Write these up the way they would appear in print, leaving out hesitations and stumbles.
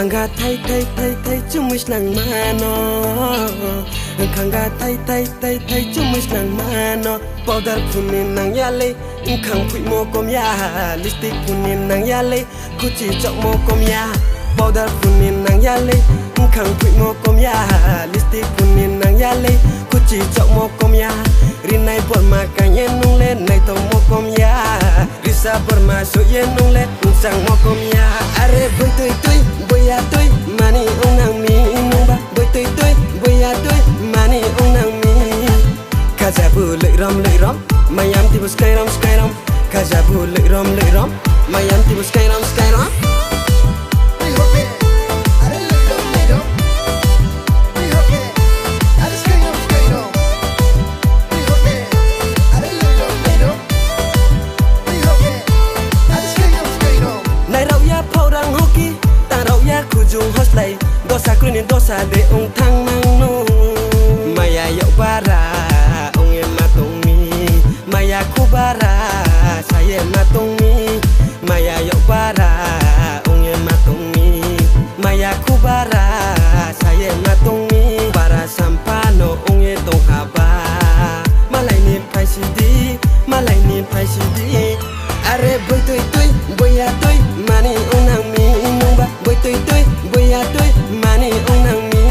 Khanga thay thay thay thay chumish nang mano Khanga thay thay thay thay chumish nang mano Powder punin nang yale Khang pui mo kom ya Lipstick punin nang yale Kuchi chok mo kom ya Powder punin nang yale Khang pui mo kom ya Lipstick punin nang yale Kuchi chok mo kom ya Rinai bor ma kanye nung le Nai tong mo kom ya Risa bor ma so ye nung le Sang mo kom ya Are boy tui tui boy ya tui Mani ong nang mi nung ba Boy tui tui boy ya tui Mani ong nang mi Kajabu lợi rom Mayam tibu sky rom Kajabu lợi rom Mayam tibu sky rom Kujung host lay dosa kunin dosa de ong thang mang no maya yau bara ong em matong mi maya kubara saya matong mi maya yau bara ong em matong mi maya kubara saya matong mi para sampano ong e tong haba malai ni pai sidi are boy tui tui boy ya tui mani ong nang mi nong ba boy tui tui boy ya tui mani ong nang mi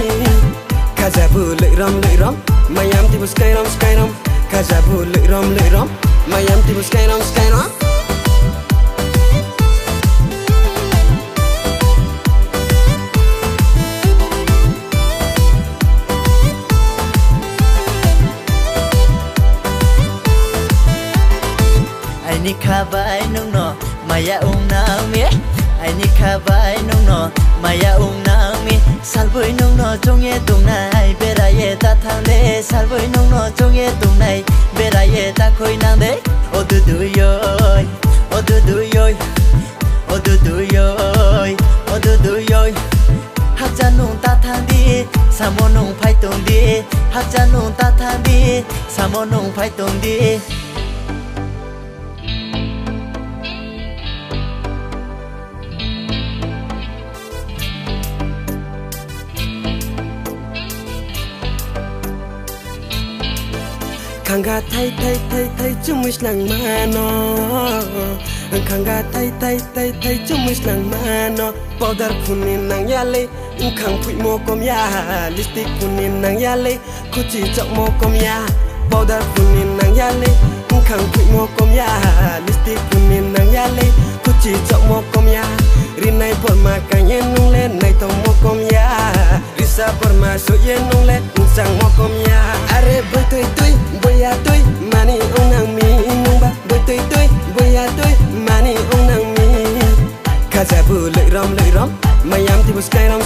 Kajabu lợi rom Mayam tibu sky rom Kajabu lợi rom Mayam tibu sky rom Ni kabai nung no maya ung nang mi ai ni kabai nung no maya ung nang mi salboi nung no chong ye tung nai bera ye ta thang de salboi nung no chong ye tung nai bera ye ta khoi nang de o du du yoy o du du yoy o du du yoy o du du yoy hak cha nung ta thang di samo nung phai tung di hak cha nung ta thang di samo nung phai tung di Khanga thay thay thay thay chumish nang mano Khanga thay thay thay thay chumish nang mano Powder punin nang yale Khang pui mo kom ya Lipstick punin nang yale Kuchi chok mo kom ya Powder punin nang yale Khang pui mo kom ya Lipstick punin nang yale Kuchi chok mo kom ya Rinai bor ma kanye nung le Nai tong mo kom ya Risa bor ma so ye nung le Sang mo kom ya Are boy tui tui boy ya tui Mani ong nang mi nung ba Boy tui tui boy ya tui Mani ong nang mi Kajabu lợi rom Mayam tibu sky rom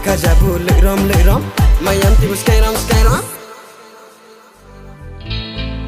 Kajabu lợi rom Mayam tibu sky rom